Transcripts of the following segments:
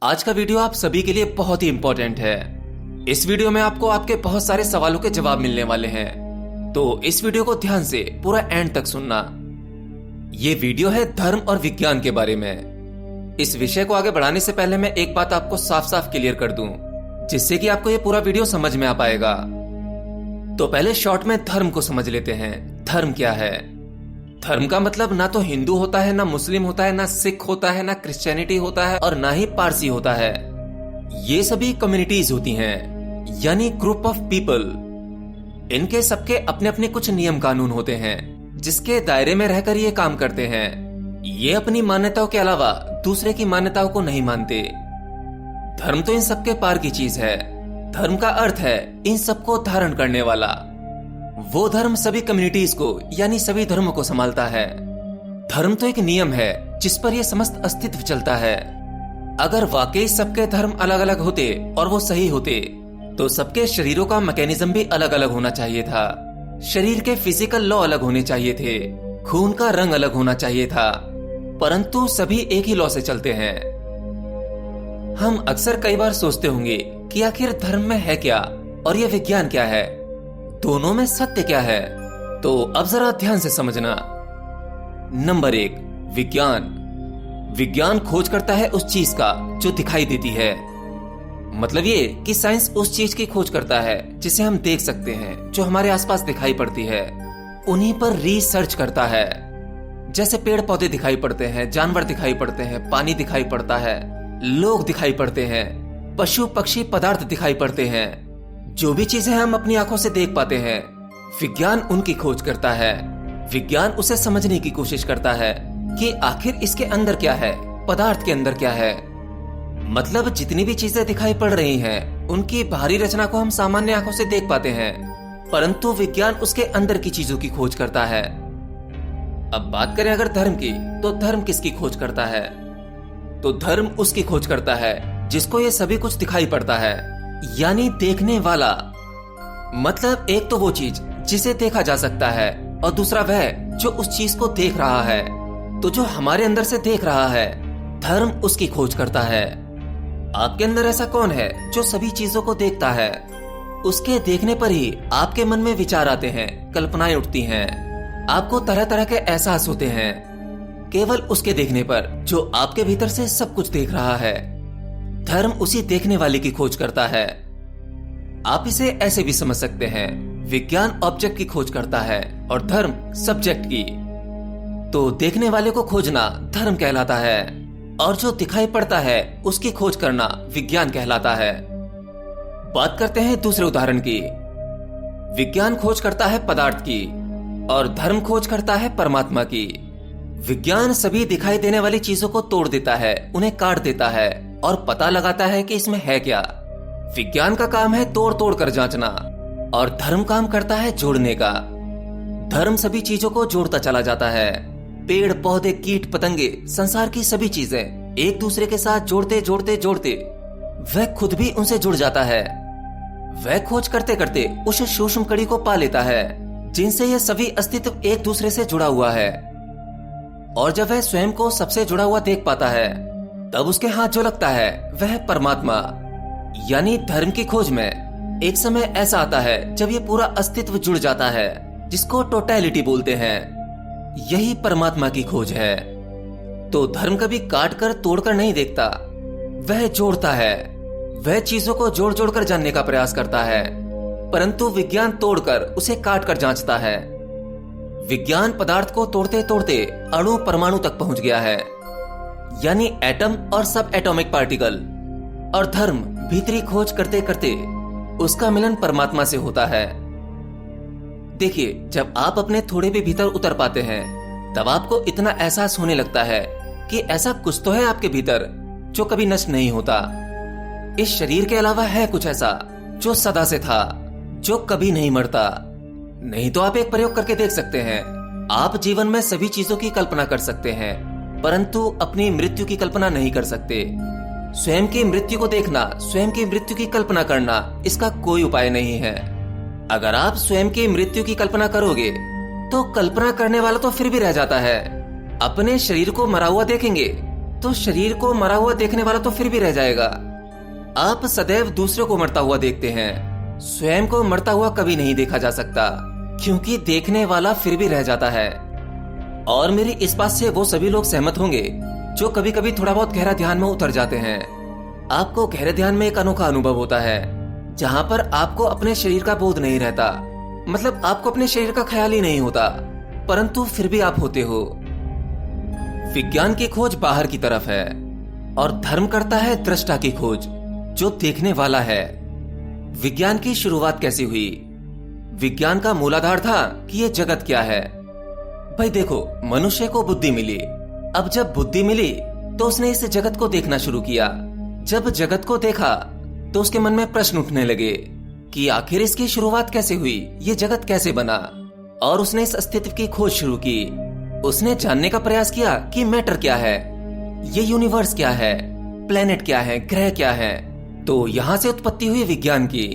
आज का वीडियो आप सभी के लिए बहुत ही इंपॉर्टेंट है। इस वीडियो में आपको आपके बहुत सारे सवालों के जवाब मिलने वाले हैं, तो इस वीडियो को ध्यान से पूरा एंड तक सुनना। ये वीडियो है धर्म और विज्ञान के बारे में। इस विषय को आगे बढ़ाने से पहले मैं एक बात आपको साफ साफ क्लियर कर दूं, जिससे कि आपको ये पूरा वीडियो समझ में आ पाएगा। तो पहले शॉर्ट में धर्म को समझ लेते हैं। धर्म क्या है? धर्म का मतलब ना तो हिंदू होता है, ना मुस्लिम होता है, ना सिख होता है, ना क्रिश्चियनिटी होता है और ना ही पारसी होता है। ये सभी कम्युनिटीज होती हैं, यानी ग्रुप ऑफ पीपल। इनके सबके अपने अपने कुछ नियम कानून होते हैं, जिसके दायरे में रहकर ये काम करते हैं। ये अपनी मान्यताओं के अलावा दूसरे की मान्यताओं को नहीं मानते। धर्म तो इन सबके पार की चीज है। धर्म का अर्थ है इन सबको धारण करने वाला। वो धर्म सभी कम्युनिटीज को यानी सभी धर्मों को संभालता है। धर्म तो एक नियम है जिस पर यह समस्त अस्तित्व चलता है। अगर वाकई सबके धर्म अलग अलग होते और वो सही होते, तो सबके शरीरों का मैकेनिज्म भी अलग अलग होना चाहिए था। शरीर के फिजिकल लॉ अलग होने चाहिए थे, खून का रंग अलग होना चाहिए था, परंतु सभी एक ही लॉ से चलते हैं। हम अक्सर कई बार सोचते होंगे कि आखिर धर्म में है क्या और यह विज्ञान क्या है, दोनों में सत्य क्या है। तो अब जरा ध्यान से समझना। नंबर 1, विज्ञान। विज्ञान खोज करता है उस चीज का जो दिखाई देती है। मतलब ये कि साइंस उस चीज की खोज करता है जिसे हम देख सकते हैं, जो हमारे आसपास दिखाई पड़ती है। उन्हीं पर रिसर्च करता है। जैसे पेड़ पौधे दिखाई पड़ते हैं, जानवर दिखाई पड़ते हैं, पानी दिखाई पड़ता है, लोग दिखाई पड़ते हैं, पशु पक्षी पदार्थ दिखाई पड़ते हैं। जो भी चीजें हम अपनी आंखों से देख पाते हैं, विज्ञान उनकी खोज करता है। विज्ञान उसे समझने की कोशिश करता है कि आखिर इसके अंदर क्या है, पदार्थ के अंदर क्या है। मतलब जितनी भी चीजें दिखाई पड़ रही हैं, उनकी बाहरी रचना को हम सामान्य आंखों से देख पाते हैं, परंतु विज्ञान उसके अंदर की चीजों की खोज करता है। अब बात करें अगर धर्म की, तो धर्म किसकी खोज करता है? तो धर्म उसकी खोज करता है जिसको ये सभी कुछ दिखाई पड़ता है, यानी देखने वाला। मतलब एक तो वो चीज जिसे देखा जा सकता है, और दूसरा वह जो उस चीज को देख रहा है। तो जो हमारे अंदर से देख रहा है, धर्म उसकी खोज करता है। आपके अंदर ऐसा कौन है जो सभी चीजों को देखता है? उसके देखने पर ही आपके मन में विचार आते हैं, कल्पनाएं उठती हैं, आपको तरह तरह के एहसास होते हैं, केवल उसके देखने पर जो आपके भीतर से सब कुछ देख रहा है। धर्म उसी देखने वाले की खोज करता है। आप इसे ऐसे भी समझ सकते हैं, विज्ञान ऑब्जेक्ट की खोज करता है और धर्म सब्जेक्ट की। तो देखने वाले को खोजना धर्म कहलाता है, और जो दिखाई पड़ता है उसकी खोज करना विज्ञान कहलाता है। बात करते हैं दूसरे उदाहरण की। विज्ञान खोज करता है पदार्थ की और धर्म खोज करता है परमात्मा की। विज्ञान सभी दिखाई देने वाली चीजों को तोड़ देता है, उन्हें काट देता है और पता लगाता है कि इसमें है क्या। विज्ञान का काम है तोड़ तोड़ कर जांचना, और धर्म काम करता है जोड़ने का। धर्म सभी चीजों को जोड़ता चला जाता है। पेड़ पौधे, कीट पतंगे, संसार की सभी चीजें एक दूसरे के साथ जोड़ते जोड़ते जोड़ते वह खुद भी उनसे जुड़ जाता है। वह खोज करते करते उस सूक्ष्म कड़ी को पा लेता है जिनसे यह सभी अस्तित्व एक दूसरे से जुड़ा हुआ है। और जब वह स्वयं को सबसे जुड़ा हुआ देख पाता है, तब उसके हाथ जो लगता है वह परमात्मा यानी धर्म की खोज में एक समय ऐसा आता है जब ये पूरा अस्तित्व जुड़ जाता है, जिसको टोटैलिटी बोलते हैं। यही परमात्मा की खोज है। तो धर्म कभी काट कर तोड़ कर नहीं देखता, वह जोड़ता है। वह चीजों को जोड़ जोड़ कर जानने का प्रयास करता है, परंतु विज्ञान तोड़कर उसे काट कर जांचता है। विज्ञान पदार्थ को तोड़ते तोड़ते अणु परमाणु तक पहुंच गया है, यानी एटम और सब एटॉमिक पार्टिकल। और धर्म भीतरी खोज करते करते उसका मिलन परमात्मा से होता है। देखिए, जब आप अपने थोड़े भी भीतर उतर पाते हैं, तब आपको इतना एहसास होने लगता है कि ऐसा कुछ तो है आपके भीतर जो कभी नष्ट नहीं होता। इस शरीर के अलावा है कुछ ऐसा जो सदा से था, जो कभी नहीं मरता। नहीं तो आप एक प्रयोग करके देख सकते हैं। आप जीवन में सभी चीजों की कल्पना कर सकते हैं, परंतु अपनी मृत्यु की कल्पना नहीं कर सकते। स्वयं की मृत्यु को देखना, स्वयं की मृत्यु की कल्पना करना, इसका कोई उपाय नहीं है। अगर आप स्वयं की मृत्यु की कल्पना करोगे, तो कल्पना करने वाला तो फिर भी रह जाता है। अपने शरीर को मरा हुआ देखेंगे तो शरीर को मरा हुआ देखने वाला तो फिर भी रह जाएगा। आप सदैव दूसरों को मरता हुआ देखते हैं, स्वयं को मरता हुआ कभी नहीं देखा जा सकता, क्योंकि देखने वाला फिर भी रह जाता है। और मेरी इस बात से वो सभी लोग सहमत होंगे जो कभी कभी थोड़ा बहुत गहरा ध्यान में उतर जाते हैं। आपको गहरे ध्यान में एक अनोखा अनुभव होता है जहां पर आपको अपने शरीर का बोध नहीं रहता, मतलब आपको अपने शरीर का ख्याल ही नहीं होता, परंतु फिर भी आप होते हो। विज्ञान की खोज बाहर की तरफ है और धर्म करता है दृष्टा की खोज, जो देखने वाला है। विज्ञान की शुरुआत कैसी हुई? विज्ञान का मूलाधार था कि ये जगत क्या है। भाई देखो, मनुष्य को बुद्धि मिली। अब जब बुद्धि मिली तो उसने इस जगत को देखना शुरू किया। जब जगत को देखा तो उसके मन में प्रश्न उठने लगे कि आखिर इसकी शुरुआत कैसे हुई, ये जगत कैसे बना। और उसने इस अस्तित्व की खोज शुरू की। उसने जानने का प्रयास किया कि मैटर क्या है, ये यूनिवर्स क्या है, प्लेनेट क्या है, ग्रह क्या है। तो यहां से उत्पत्ति हुई विज्ञान की।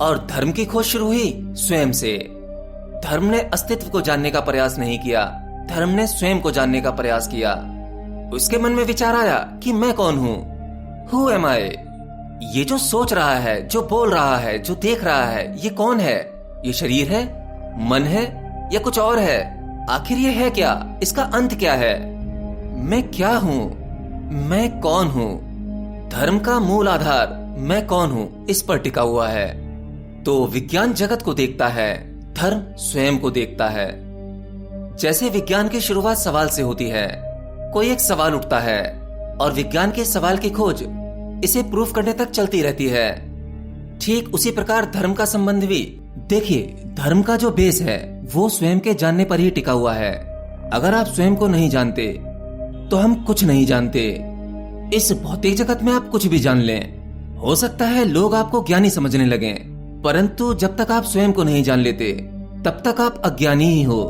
और धर्म की खोज शुरू हुई स्वयं से। धर्म ने अस्तित्व को जानने का प्रयास नहीं किया, धर्म ने स्वयं को जानने का प्रयास किया। उसके मन में विचार आया कि मैं कौन हूं, हु एम आई। ये जो सोच रहा है, जो बोल रहा है, जो देख रहा है, ये कौन है? ये शरीर है, मन है, या कुछ और है? आखिर ये है क्या? इसका अंत क्या है? मैं क्या हूं? मैं कौन हूं? धर्म का मूल आधार मैं कौन हूं इस पर टिका हुआ है। तो विज्ञान जगत को देखता है, धर्म स्वयं को देखता है। जैसे विज्ञान की शुरुआत सवाल से होती है, कोई एक सवाल उठता है और विज्ञान के सवाल की खोज इसे प्रूफ करने तक चलती रहती है। ठीक उसी प्रकार धर्म का संबंध भी। देखिए, धर्म का जो बेस है वो स्वयं के जानने पर ही टिका हुआ है। अगर आप स्वयं को नहीं जानते तो हम कुछ नहीं जानते। इस भौतिक जगत में आप कुछ भी जान लें, हो सकता है लोग आपको ज्ञानी समझने लगे, परंतु जब तक आप स्वयं को नहीं जान लेते तब तक आप अज्ञानी ही हो।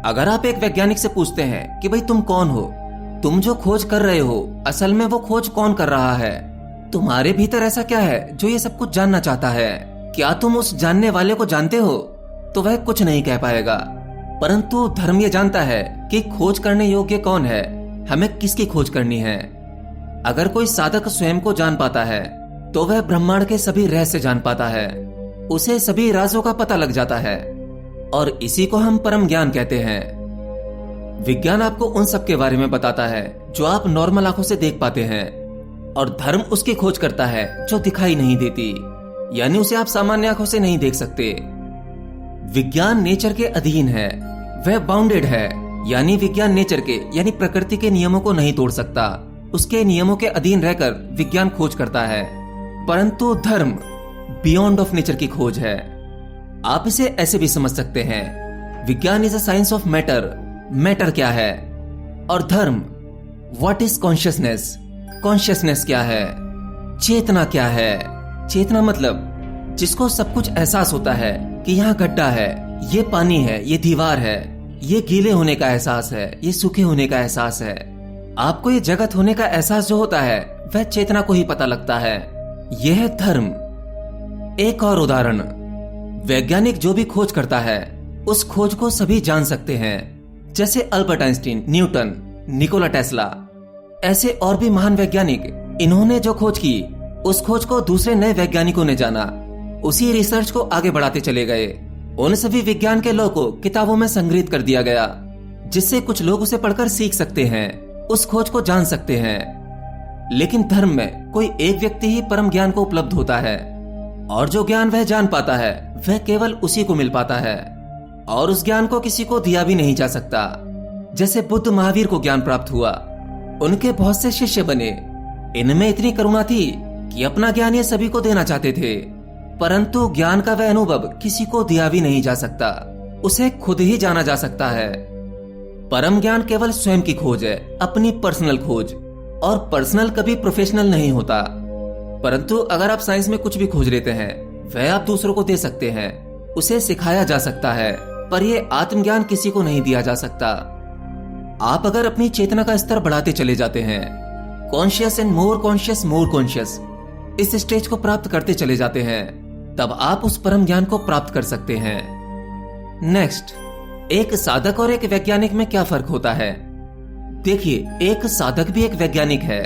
अगर आप एक वैज्ञानिक से पूछते हैं कि भाई तुम कौन हो, तुम जो खोज कर रहे हो असल में वो खोज कौन कर रहा है, तुम्हारे भीतर ऐसा क्या है जो ये सब कुछ जानना चाहता है, क्या तुम उस जानने वाले को जानते हो, तो वह कुछ नहीं कह पाएगा। परंतु धर्म ये जानता है कि खोज करने योग्य कौन है, हमें किसकी खोज करनी है। अगर कोई साधक स्वयं को जान पाता है तो वह ब्रह्मांड के सभी रहस्य जान पाता है, उसे सभी राजों का पता लग जाता है, और इसी को हम परम ज्ञान कहते हैं। विज्ञान आपको उन सब के बारे में बताता है जो आप नॉर्मल आंखों से देख पाते हैं, और धर्म उसकी खोज करता है जो दिखाई नहीं देती, यानी उसे आप सामान्य आंखों से नहीं देख सकते। विज्ञान नेचर के अधीन है, वह बाउंडेड है, यानी विज्ञान नेचर के यानी प्रकृति के नियमों को नहीं तोड़ सकता। उसके नियमों के अधीन रहकर विज्ञान खोज करता है। परंतु धर्म बियॉन्ड ऑफ नेचर की खोज है। आप इसे ऐसे भी समझ सकते हैं, विज्ञान is a science of matter. Matter क्या है? और धर्म, व्हाट इज कॉन्शियसनेस? कॉन्शियसनेस क्या है? चेतना क्या है? चेतना मतलब जिसको सब कुछ एहसास होता है कि यहाँ गड्ढा है, ये पानी है, ये दीवार है, ये गीले होने का एहसास है, ये सूखे होने का एहसास है। आपको ये जगत होने का एहसास जो होता है वह चेतना को ही पता लगता है। यह है धर्म। एक और उदाहरण, वैज्ञानिक जो भी खोज करता है उस खोज को सभी जान सकते हैं, जैसे Albert Einstein, Newton, Nikola Tesla, ऐसे और भी महान वैज्ञानिक। इन्होंने जो खोज की उस खोज को दूसरे नए वैज्ञानिकों ने जाना, उसी रिसर्च को आगे बढ़ाते चले गए। उन सभी विज्ञान के लॉ को किताबों में संग्रहित कर दिया गया, जिससे कुछ लोग उसे पढ़कर सीख सकते हैं, उस खोज को जान सकते हैं। लेकिन धर्म में कोई एक व्यक्ति ही परम ज्ञान को उपलब्ध होता है, और जो ज्ञान वह जान पाता है वह केवल उसी को मिल पाता है, और उस ज्ञान को किसी को दिया भी नहीं जा सकता। जैसे बुद्ध महावीर को ज्ञान प्राप्त हुआ, उनके बहुत से शिष्य बने। इनमें इतनी करुणा थी कि अपना ज्ञान ये सभी को देना चाहते थे, परंतु ज्ञान का वह अनुभव किसी को दिया भी नहीं जा सकता, उसे खुद ही जाना जा सकता है। परम ज्ञान केवल स्वयं की खोज है, अपनी पर्सनल खोज, और पर्सनल कभी प्रोफेशनल नहीं होता। परंतु अगर आप साइंस में कुछ भी खोज लेते हैं वह आप दूसरों को दे सकते हैं, उसे सिखाया जा सकता है, पर यह आत्मज्ञान किसी को नहीं दिया जा सकता। आप अगर अपनी चेतना का स्तर बढ़ाते चले जाते हैं, conscious and more conscious, more conscious, इस स्टेज को प्राप्त करते चले जाते हैं, तब आप उस परम ज्ञान को प्राप्त कर सकते हैं। नेक्स्ट, एक साधक और एक वैज्ञानिक में क्या फर्क होता है? देखिए, एक साधक भी एक वैज्ञानिक है।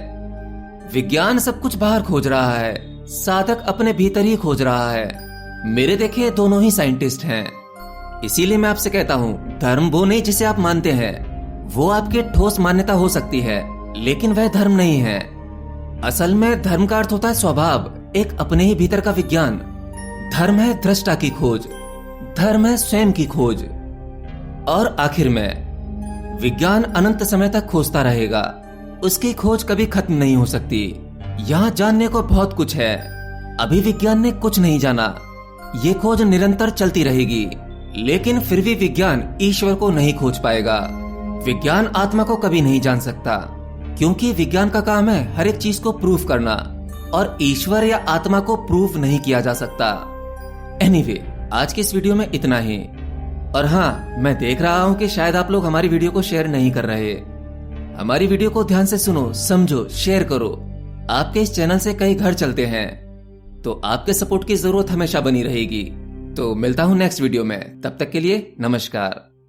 विज्ञान सब कुछ बाहर खोज रहा है, साधक अपने भीतर ही खोज रहा है। मेरे देखे दोनों ही साइंटिस्ट हैं। इसीलिए मैं आपसे कहता हूँ, धर्म वो नहीं जिसे आप मानते हैं। वो आपके ठोस मान्यता हो सकती है, लेकिन वह धर्म नहीं है। असल में धर्म का अर्थ होता है स्वभाव, एक अपने ही भीतर का विज्ञान। धर्म है दृष्टा की खोज, धर्म है स्वयं की खोज। और आखिर में विज्ञान अनंत समय तक खोजता रहेगा, उसकी खोज कभी खत्म नहीं हो सकती। यहाँ जानने को बहुत कुछ है, अभी विज्ञान ने कुछ नहीं जाना। ये खोज निरंतर चलती रहेगी, लेकिन फिर भी विज्ञान ईश्वर को नहीं खोज पाएगा। विज्ञान आत्मा को कभी नहीं जान सकता, क्योंकि विज्ञान का काम है हर एक चीज को प्रूफ करना, और ईश्वर या आत्मा को प्रूफ नहीं किया जा सकता। एनीवे, आज की इस वीडियो में इतना ही। और हाँ, मैं देख रहा हूँ कि शायद आप लोग हमारी वीडियो को शेयर नहीं कर रहे। हमारी वीडियो को ध्यान से सुनो, समझो, शेयर करो। आपके इस चैनल से कई घर चलते हैं, तो आपके सपोर्ट की जरूरत हमेशा बनी रहेगी। तो मिलता हूँ नेक्स्ट वीडियो में, तब तक के लिए नमस्कार।